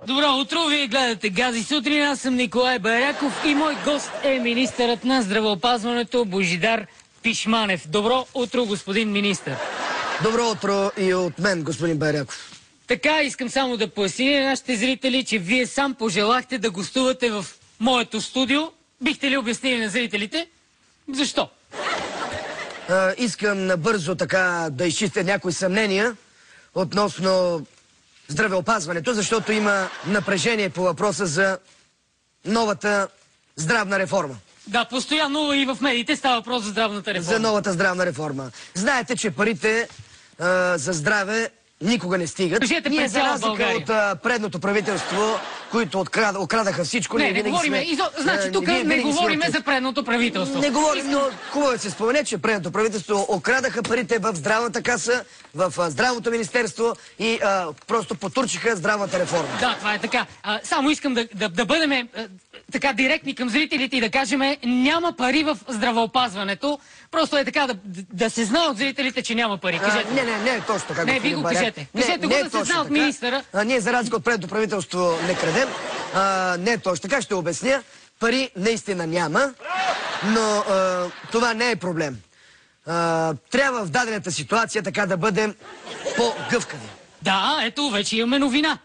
Добро утро, вие гледате Гази сутрин, аз съм Николай Байраков и мой гост е министърът на здравеопазването Божидар Пишманев. Добро утро, господин министър. Добро утро и от мен, господин Байраков. Така, искам само да поясня на нашите зрители, че вие сам пожелахте да гостувате в моето студио. Бихте ли обяснили на зрителите защо? Искам набързо така да изчистя някои съмнения относно здравеопазването, защото има напрежение по въпроса за новата здравна реформа. Да, постоянно и в медиите става въпрос за здравната реформа. За новата здравна реформа. Знаете, че парите за здраве никога не стигат. Кажете, ние, за разлика от предното правителство, които окрадаха всичко, не говориме. Значи тук не говориме за предното правителство. Не говорим, но хубаво да се спомене, че предното правителство окрадаха парите в здравната каса, в здравното министерство и просто потурчиха здравната реформа. Да, това е така. Само искам да бъдем така директни към зрителите и да кажем, няма пари в здравеопазването. Просто е така да се знае от зрителите, че няма пари. Кажете. Не е точно така. Не, ви го кажете. Кажете го да се знае от министъра. Ние за разлика от предното правителство не крадем. Не е точно така, ще обясня. Пари наистина няма, но това не е проблем. Трябва в дадената ситуация така да бъдем по-гъвкави. Да, ето вече имаме новина.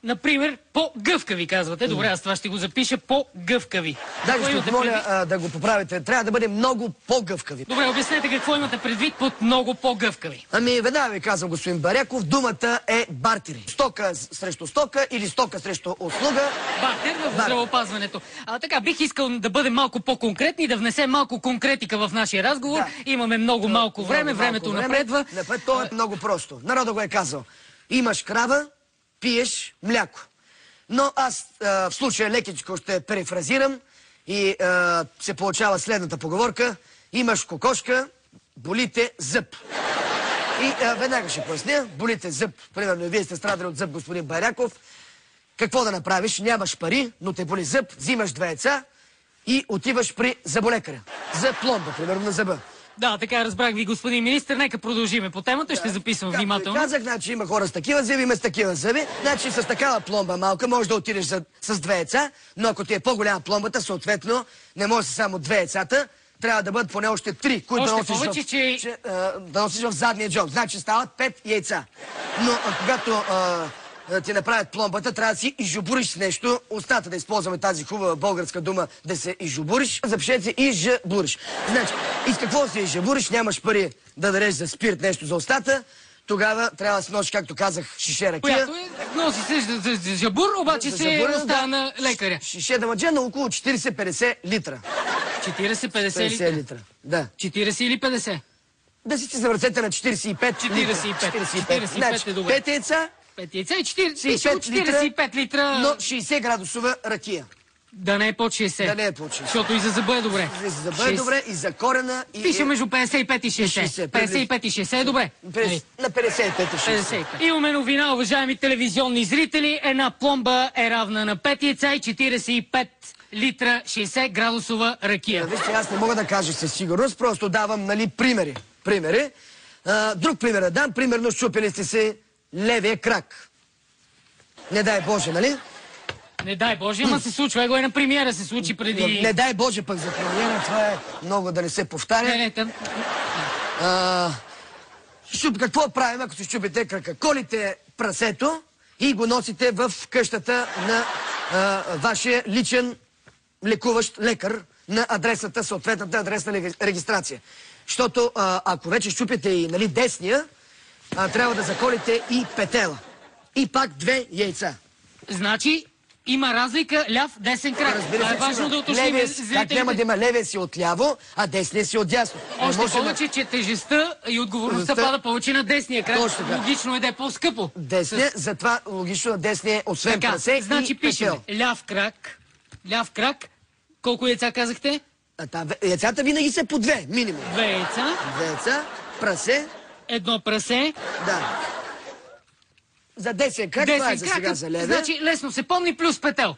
Например, по-гъвкави, казвате. Добре, аз това ще го запиша. По-гъвкави. Да, ще моля да го поправите. Трябва да бъдем много по-гъвкави. Добре, обяснете какво имате предвид под много по-гъвкави. Ами, веднага ви казвам, господин Баряков, думата е бартери. Стока срещу стока или стока срещу услуга. Бартер в здравеопазването. Така, бих искал да бъдем малко по-конкретни, да внесем малко конкретика в нашия разговор. Да. Имаме много малко време, времето напредва. То е много просто. Народът го е казал. Имаш крава, пиеш мляко. Но аз в случая лекичко ще перифразирам и се получава следната поговорка. Имаш кокошка, болите зъб. И веднага ще поясня. Болите зъб. Примерно, вие сте страдали от зъб, господин Байраков. Какво да направиш? Нямаш пари, но те боли зъб, взимаш 2 яйца и отиваш при зъболекаря. За пломба, примерно на зъба. Да, така разбрах ви, господин министър. Нека продължиме по темата, ще записвам внимателно. Казах, значи има хора с такива зъби, има с такива зъби. Значи с такава пломба малка може да отидеш с 2 яйца, но ако ти е по-голяма пломбата, съответно не може само 2 яйцата, трябва да бъдат поне още 3, които да носиш в задния джоб. Значи стават 5 яйца. Но когато ти направят пломбата, трябва да си изжубуриш с нещо, устата, да използваме тази хубава българска дума, да се изжубуриш, запишете се изжабуриш. Значи, и с какво се изжабуриш, нямаш пари да дадеш за спирт нещо за устата, тогава трябва да си носиш, както казах, шише ракия. Която носи се за жабур, обаче се остава на лекаря. Шише дамадже на около 40-50 литра. 40-50 литра? Да. 40 или 50? Да си за ръцете на 45 45. Значи, е добре. 5 яйца, 5 яйца и 45 литра. Но 60 градусова ракия. Да не е под 60. Да не е под 60. Защото и за зъба е добре. И за зъба е добре, и за корена. Пише между 55 и 60. 55 и 60 е добре. На 55 и 60. Имаме новина, уважаеми телевизионни зрители. Една пломба е равна на 5 яйца и 45 литра 60 градусова ракия. Вижте, аз не мога да кажа със сигурност, просто давам, примери. Друг пример да дам. Примерно, щупили сте се левия крак. Не дай Боже, нали? Не дай Боже, ама се случва. Его и на премиера се случи преди... Не дай Боже пък за премиера, това е много да не се повтаря. Какво правим, ако се щупите крака? Колите прасето и го носите в къщата на вашия личен лекуващ лекар на адресната, съответната адресна регистрация. Защото ако вече щупите и десния, трябва да заколите и петела. И пак 2 яйца. Значи има разлика ляв, десен крак. Разбира се, е важно да уточним зрителите. Как няма да има левия си отляво, а десния си отдясно? Още повече, че тежестта и отговорността пада повече на десния крак. Логично е да е по-скъпо. Десния, затова логично на десния, освен прасе и значи пишем ляв крак. Колко яйца казахте? Яйцата винаги са по 2, минимум. 2 яйца. 2 яйца, прасе. 1 прасе. Да. За десен крак, това е за сега за левия. Значи лесно се помни плюс петел.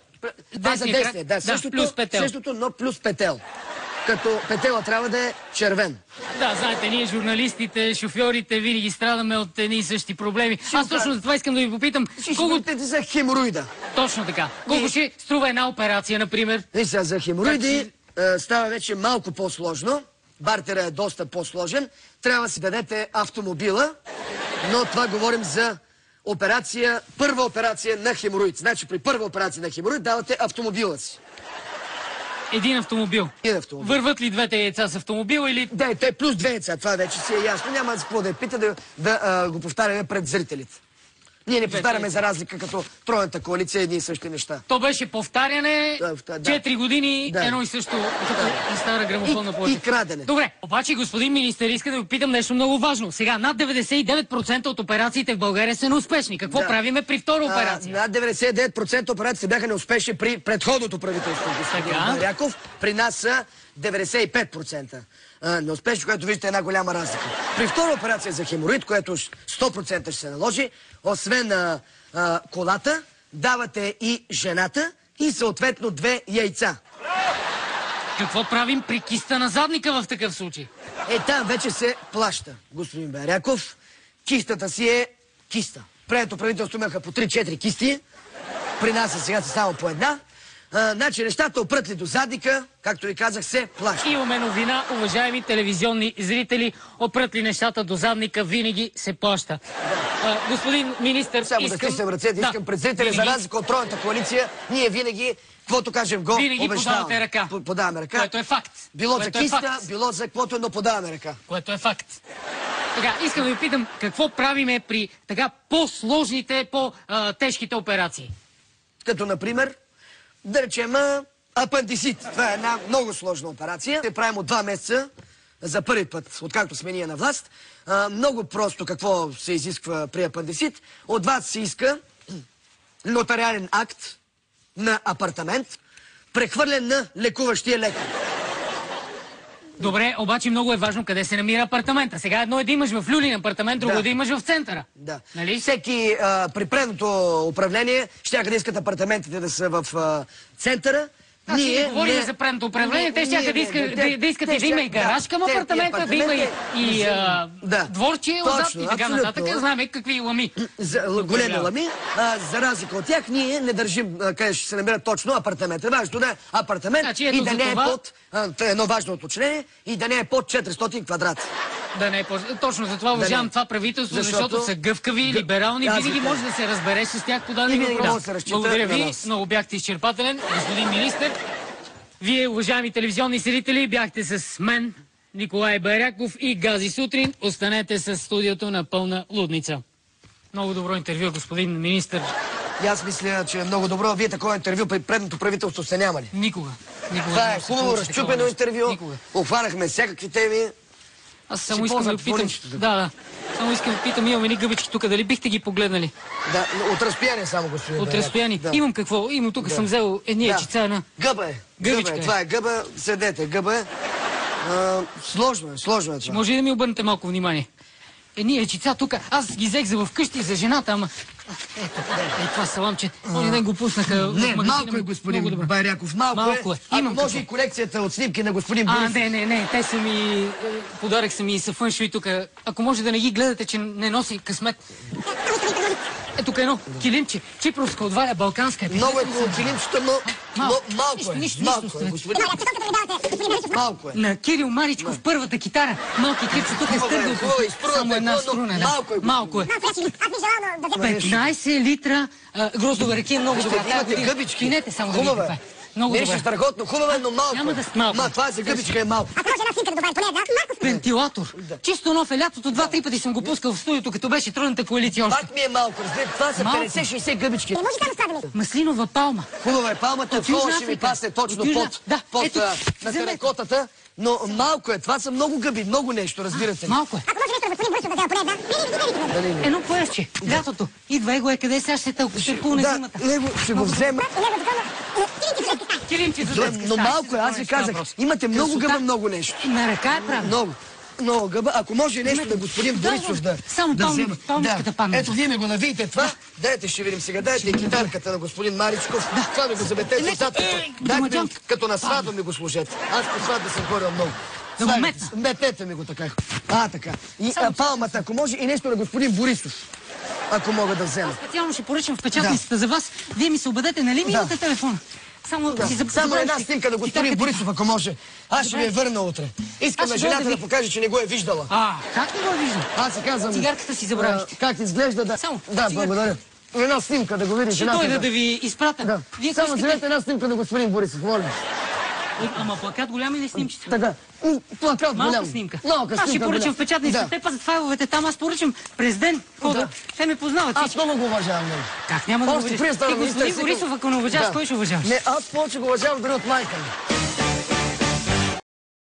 За десния, да. Същото, но плюс петел. като петела трябва да е червен. Да, знаете, ние журналистите, шофьорите винаги страдаме от едни и същи проблеми. Аз точно за това искам да ви попитам. Шишите за хемороида. Точно така. Колко ще струва една операция, например? И сега за хемороиди става вече малко по-сложно. Бартера е доста по-сложен. Трябва да си дадете автомобила, но това говорим за операция, първа операция на хемороид. Значи при първа операция на хемороид давате автомобила си. Един автомобил. Един автомобил. Върват ли двете яйца с автомобил или... Да, те плюс две яйца, това вече си е ясно. Няма за какво да я пита да го повтаряме пред зрителите. Ние не повтаряме за разлика като тройната коалиция едни и същи неща. То беше повтаряне, 4 години, едно и също, като стара грамофонна плоча. И крадене. Добре, обаче, господин министър, иска да ви питам нещо много важно. Сега, над 99% от операциите в България са неуспешни. Какво правиме при втора операция? Над 99% операции бяха неуспешни при предходното правителство, господин Баряков. При нас са 95%. Неуспешно, което виждате една голяма разлика. При втора операция за хемороид, което 100% ще се наложи, освен колата, давате и жената и съответно 2 яйца. Какво правим при киста на задника в такъв случай? Там вече се плаща, господин Баряков. Кистата си е киста. Предното правителство имаха по 3-4 кисти. При нас сега са само по една. Значи нещата опрътли до задника, както ви казах, се плаща. Имаме новина, уважаеми телевизионни зрители. Опрътли нещата до задника, винаги се плаща. Господин министър, само да стиснем ръцете, искам пред зрители, за разлика от тройната коалиция, ние винаги, каквото кажем, го винаги обещаваме. подавате ръка. Подаваме ръка. Което е факт. Било за киста, било за каквото, но подаваме ръка. Което е факт. Така, искам да ви питам, какво правиме при така по-сложните, по-тежките операции? Като, например, да речем апендицит. Това е една много сложна операция. Те правим от 2 месеца за първи път, откакто сме ние на власт. Много просто какво се изисква при апендицит. От вас се иска нотариален акт на апартамент, прехвърлен на лекуващия лекар. Добре, обаче много е важно къде се намира апартамента. Сега едно е да имаш в Люлин апартамент, друго е да имаш в центъра. Да. Нали? Всеки при предното управление щяха да искат апартаментите да са в центъра. Ние не говорим за предното управление, те щяха да искат да има и гараж към апартамента, да има и дворче отзад и така нататък. Знаем какви лами. Големи лами. За разлика от тях, ние не държим къде ще се намира точно апартамента. Важно да е апартамент и да не е под... Едно важно уточнение и да не е под 400 квадрата. Да не е точно за това уважавам това правителство, защото са гъвкави, либерални, винаги може да се разбереш с тях по дадени въпроси. Благодаря ви, много бяхте изчерпателен, господин министър. Вие, уважаеми телевизионни зрители, бяхте с мен, Николай Баряков и Гази Сутрин. Останете с студиото на пълна лудница. Много добро интервю, господин министър. И аз мисля, че е много добро. Вие такова интервю при предното правителство сте нямали. Никога. Това е хубаво, разчупено интервю. Обхванахме всякакви теми. Аз само искам да питам. Да. Само искам да питам, имаме ни гъбички тук, дали бихте ги погледнали? Да, от разстояние само, господин. От разстояние. Да. Имам какво? Имам тук, съм взел едни яйчица на... Гъба е. Гъбичка. Това е гъба. Седете, гъба е. Сложно е това. Може ли да ми обърнете малко внимание? Едни яйчица тук. Аз ги взех за вкъщи за жената, ама... Ето, това саламче. Онзи ден го пуснаха в магазина. Малко е, господин Байряков. Малко е. Ако може и колекцията от снимки на господин Борис. Не. Те са ми... Подарък са ми и са фъншуи тук. Ако може да не ги гледате, че не носи късмет. Тук едно килимче. Чипровска отваря, балканска. Много е хубаво килимчето, но малко е. Малко е. На Кирил Маричков първата китара. Малки крипче, тук е стъргал. Само една струна. Малко е. 15 литра гроздова ракия, много добра. Имате гъбички. Кинете само да видите това. Много добре. Нещо страхотно, хубаво е, но малко. Няма да малко. Това за гъбичка е малко. Ако може една снимка да добави поне една, вентилатор. Чисто нов е лятото, 2-3 пъти съм го пускал в студиото, като беше тройната коалиция още. Пак ми е малко, разбира. Това са 50-60 гъбички. не може да разкладаме. Маслинова палма. Хубава е палмата, вколо ще ми пасне точно под на теракотата. Но малко е. Това са много гъби, много нещо, разбирате ли. Малко е. Ако може нещо, господин Борисов да взема поне една, едно поезче. Лятото. Идва его къде сега ще тълпune зимата. Него ще го взема. Килимче за детска стая. Но малко е, аз ви казах. Имате много гъба, много нещо. На ръка е правилно. Много. много гъба. Ако може нещо да господин Борисов да взема. Палмичката памет. Ето, вие ми го навиете това. Дайте, ще видим сега. Дайте и китарката на господин Маричков. Това ми го заметете отзад. Дайте ми, като на сватба ми го сложете. Аз по сватба съм ходил много. Да го метна. Метете ми го така. Така. И палмата, ако може, и нещо на господин Борисов. Ако мога да взема. Специално ще поръчам в печатницата за вас. Вие ми се убедете, нали ми имате телефона? Само една снимка на господин Борисов, ако може. Аз ще ви я върна утре. Искам на жената да покаже, че не го е виждала. Как не го е виждал? Аз си казвам... Цигарката си забравихте. Как изглежда да... Да, благодаря. Една снимка да го види жената. Ще дойда да ви изпратя. Само вземете една снимка на господин Борисов, моля. Ама плакат голям или снимчета? Така. Плакат голям. Малка снимка. Аз ще поръчам в печатницата. Те пазят файловете там. Аз поръчам президент. Те ме познават. Аз много го уважавам. Как няма да го уважаваш? Ти господин Борисов, ако не уважаваш, кой ще уважаваш? Не, аз повече го уважавам дори от майка ми.